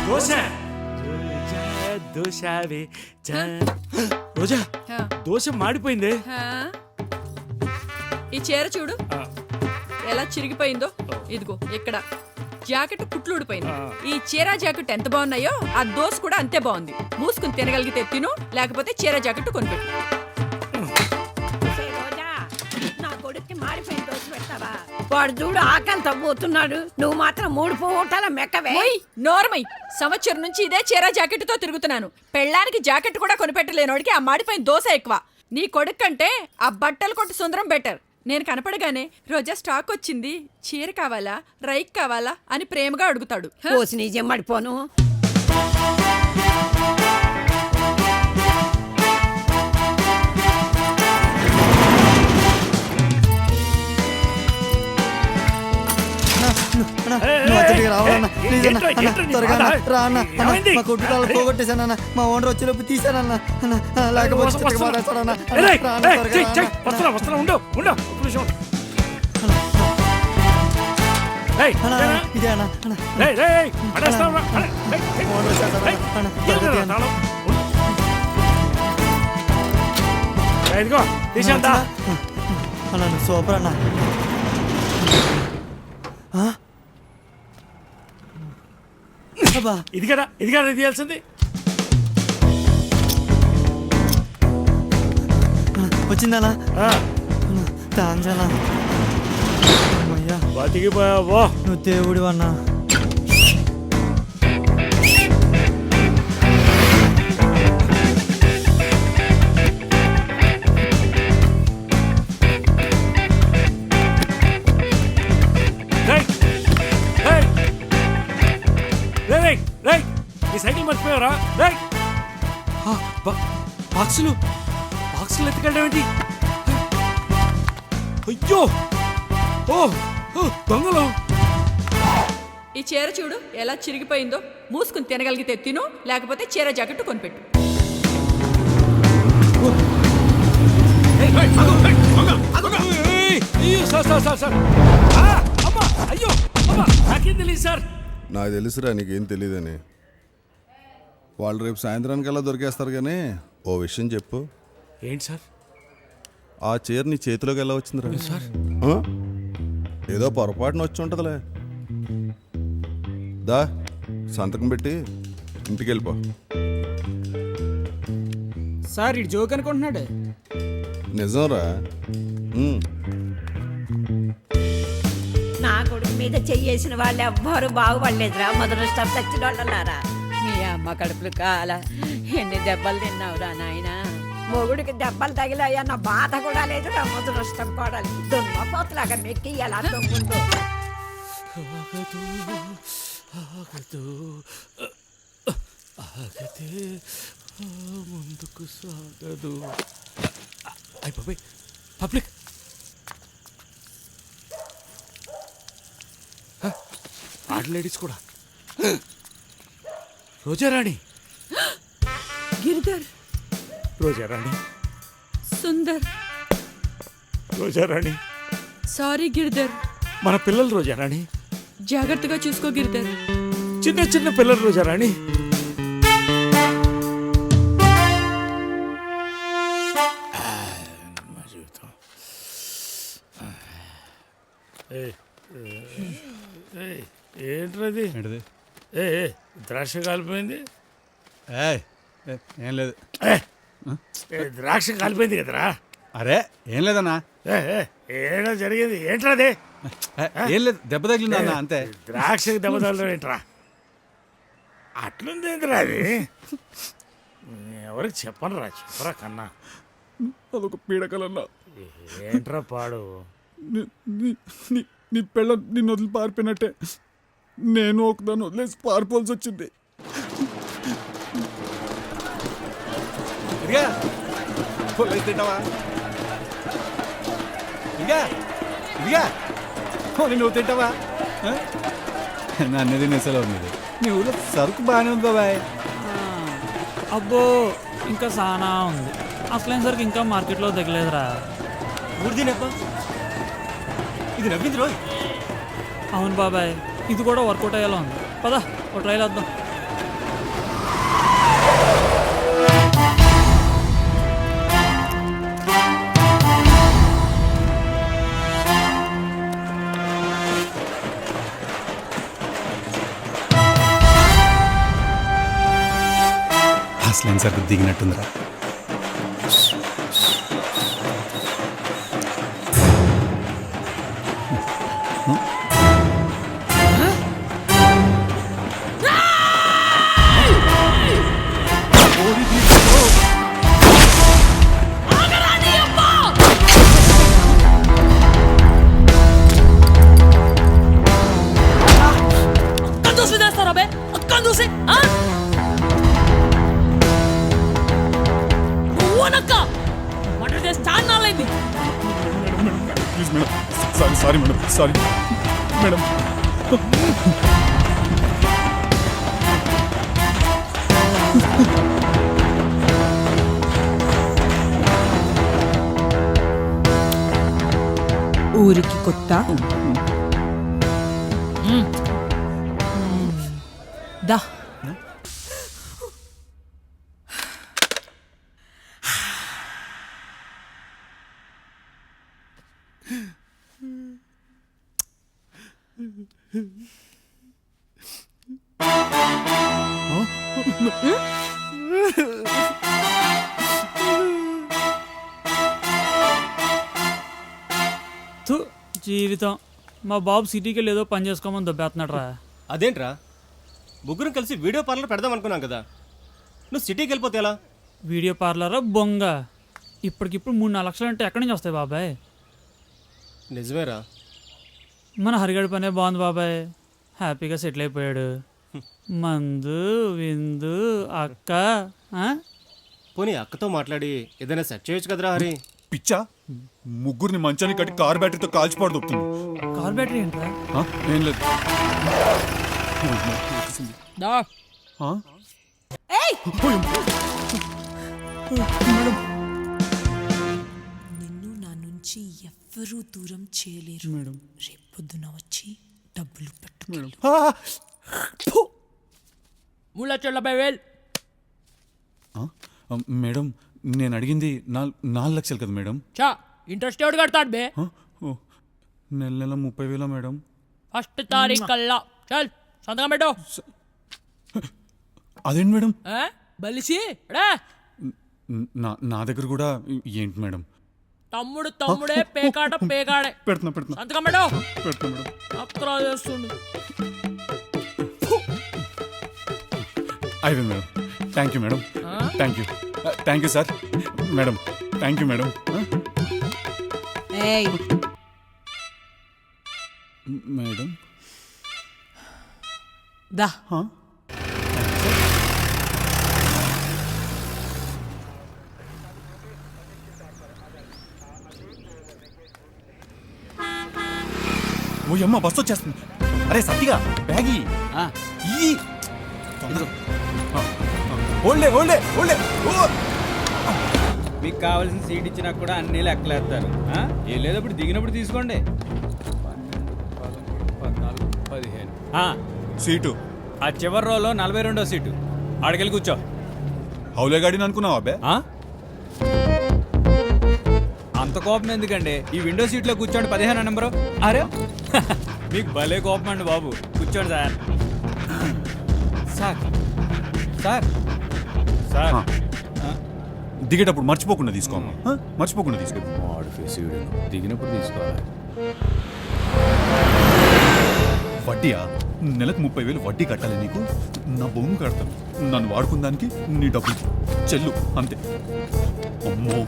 దోశ దోశవే రోజా దోశ మాడిపోయింది. ఈ చీర చూడు ఎలా చిరిగిపోయిందో. ఇదిగో ఇక్కడ జాకెట్ కుట్లు ఊడిపోయింది. ఈ చీర జాకెట్ ఎంత బాగున్నాయో ఆ దోశ కూడా అంతే బాగుంది. మూసుకుని తినగలిగితే తిను, లేకపోతే చీర జాకెట్ కొనిపెట్టు. వాడు చూడు ఆకలితో పోతున్నాడు, నువ్వు మాత్రం 3 పూటల మెక్కవే. నోర్మై, సంవత్సరం నుంచి ఇదే చీర జాకెట్ తో తిరుగుతున్నాను. పెళ్ళానికి జాకెట్ కూడా కొనిపెట్టలేనోడికి ఆ మాడిపోయిన దోశ ఎక్కువ. నీ కొడుకు కంటే ఆ బట్టలు కొట్టు సుందరం బెటర్. నేను కనపడగానే రోజా స్టాక్ వచ్చింది, చీర కావాలా రైక్ కావాలా అని ప్రేమగా అడుగుతాడు. పోసి నీ జమ్మడిపోను. మా కొట్టుకోవాలి పోగొట్టేశానన్న. మా ఓనర్ వచ్చేలోపు తీసానన్న. లేకపోతే సూపర్ అన్న. ఇది కదా తీయాల్సింది. వచ్చిందనా? థ్యాంక్స్ అన్నా. బతికిపోయావో నువ్వు దేవుడు అన్నా. ఈ సైకిల్ మర్చిపోయావరా? బాక్సులు ఎత్తుకెళ్ళడం ఏంటి? అయ్యో దొంగలు! ఈ చీర చూడు ఎలా చిరిగిపోయిందో. మూసుకుని తినగలిగితే తిను, లేకపోతే చీర జాకెట్ కొనిపెట్టు. నాకేం తెలియదు సార్. నాకు తెలుసురా నీకేం తెలియదని. వాళ్ళు రేపు సాయంత్రానికల్లా దొరికేస్తారు. కానీ ఓ విషయం చెప్పు. ఏంటి సార్? ఆ చీర నీ చేతిలోకి ఎలా వచ్చిందిరా? సార్ ఏదో పొరపాటున వచ్చి ఉంటుందిలే. దా సంతకం పెట్టి ఇంటికి వెళ్ళిపో. సార్ ఇటు జోక్ అనుకుంటున్నాడు. నిజంరా. నా కొడుకు మీద చెయ్యేసిన వాళ్ళు ఎవ్వరు బాగుపడలేదురా. మొదటి స్టాప్ చచ్చినోళ్ళలారా. మీ అమ్మ కడుపులు కాల ఎన్ని దెబ్బలు తిన్నావురా నాయన. మొగుడికి దెబ్బలు తగిలాయన్న బాధ కూడా లేదు. నా మొదటి స్టాప్ కూడా దున్నపోతులాగా మెక్కి ఎలా దొంగుందో. ముందుకు సాగదు. అయిపోయి పబ్లిక్ ఆడ లేడీస్ కూడా. రోజారాణి, గిరిధర్, రోజారాణి, సుందర్, రోజారాణి. సారీ గిరిధర్. మన పిల్లలు రోజారాణి. జాగ్రత్తగా చూసుకో గిరిధర్. చిన్న పిల్లలు రోజారాణి. ఏంటది? ద్రాక్ష కాలిపోయింది. ఏం లేదు. ద్రాక్ష కాలిపోయింది కదరా. అరే ఏం లేదన్నా. ఏదో జరిగింది. ఏంట్రాది? ఏం లేదు, దెబ్బ తగిలింది అన్న, అంతే. ద్రాక్షకి దెబ్బ తగలడం ఏంట్రా? అట్లుంది ఏంటిరా అది? ఎవరికి చెప్పరా కన్నా. అదొక పీడకలన్నా. ఏంట్రా పాడు? నీ పెళ్ళ నిన్ను వదిలి పారిపోయినట్టే నేను ఒకదాన్ని వదిలేసి పారిపోవాల్సి వచ్చింది. తింటావా? నువ్వు తింటావా? నన్ను తినేసేలా ఉంది. నీ ఊళ్ళో సరుకు బాగానే ఉంది బాబాయ్. అబ్బో ఇంకా సానా ఉంది. అసలైన సరుకు ఇంకా మార్కెట్లో తగ్గలేదురా. ఇది నవ్వింది రోజు. అవును బాబాయ్, ఇది కూడా వర్కౌట్ అయ్యేలా ఉంది. పదా ఒక ట్రైల్ వద్దాం. అసలు సార్ దిగినట్టుందిరా. Please madam, sorry madam, sorry madam. ఊరికి కొత్త దా థు, జీవితం మా బాబు సిటీకి వెళ్ళి ఏదో పని చేసుకోమని దొబ్బేస్తున్నాడు రా. అదేంట్రా ముగ్గురం కలిసి వీడియో పార్లర్ పెడదాం అనుకున్నాం కదా, నువ్వు సిటీకి వెళ్ళిపోతే ఎలా? వీడియో పార్లరా బొంగ, ఇప్పటికిప్పుడు 3-4 లక్షలు అంటే ఎక్కడి నుంచి వస్తాయి బాబాయ్? నిజమేరా. మన హరిగడి పనే బాగుంది బాబాయ్, హ్యాపీగా సెటిల్ అయిపోయాడు. మందు విందు అక్క ఆ? పోనీ అక్కతో మాట్లాడి ఏదైనా సెట్ చేయొచ్చు కదరా హరి. పిచ్చా, ముగ్గురిని మంచాన్ని కట్టి కార్ బ్యాటరీతో కాల్చిపాడు దొక్కుతుంది. కార్ బ్యాటరీ ఏంట్రా? ఏం లేదు. ఆ? నిన్ను నా నుంచి ఎవ్వరూ దూరం చేయలేరు. రేపొద్దున వచ్చి డబ్బులు పెట్టు. మేడం, నేను అడిగింది 4 లక్షలు కదా మేడం. ఇంట్రెస్ట్ ఎవడు కడతాడు బే? నెల నెల 30,000 మేడం. ఫస్ట్ తారీఖు కల్లా చల్ సంతకం పెట్టు. అదేంటి మేడం? బలిసి రా. నా దగ్గర కూడా ఏంటి మేడం? తమ్ముడే పేకాడే. పెడుతున్నా సంతకం పెట్టు. పెడుతున్నా మేడం. అక్కడ చేస్తుండు. అయిపోయింది madam. Thank you madam. Thank you sir. Madam thank you madam. ఏయ్ మేడం దా ఓ అమ్మ, బస్సు వచ్చేస్తుంది. అరే సత్తిగా బ్యాగి ఈ ఓల్డే. మీకు కావాల్సిన సీట్ ఇచ్చినా కూడా అన్ని లెక్కలేస్తారు. ఏం లేదప్పుడు దిగినప్పుడు తీసుకోండి. 14, 15 సీటు ఆ చివరి రోలో 42వ సీటు. ఆడికెళ్ళి కూర్చో. హౌలే గాడిని అనుకున్నావా అబ్బే? అంత కోపం ఎందుకండి? ఈ విండో సీట్లో కూర్చోండి. 15 నెంబరు. అరే మీకు భలే కోపం అండి బాబు. కూర్చోండి సార్. సార్ దిగేటప్పుడు మర్చిపోకుండా తీసుకోమ్మా. మర్చిపోకుండా తీసుకో. దిగినప్పుడు తీసుకోవాలి. వడ్డీయా? నెలకు 30,000 వడ్డీ కట్టాలి నీకు? నా బొమ్మ కడతాను. నన్ను వాడుకున్న దానికి నీ డబ్బులు చెల్లు అంతే. అమ్మో,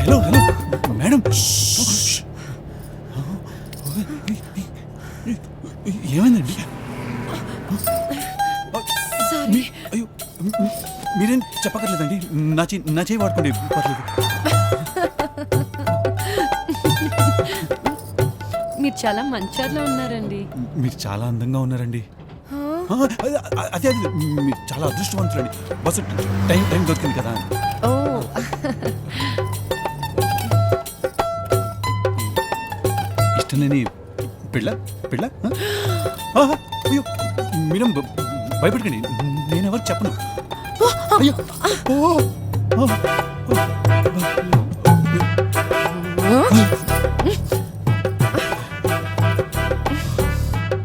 హలో మేడం. ఏమైందండి? అయ్యో, మీరేం చెప్పక్కర్లేదండి. నా చేయి వాడుకోండి, పర్లేదు. మీరు చాలా మంచోళ్ళ ఉన్నారండి. మీరు చాలా అందంగా ఉన్నారండి. అదే మీరు చాలా అదృష్టవంతులండి. బస్సు టైం దొరికింది కదా. ఓ ఇష్టం లేని పిల్ల. అయ్యో, మీరేం భయపడకండి, నేనెవరు చెప్పను. అయ్యో, ఆ, ఆ.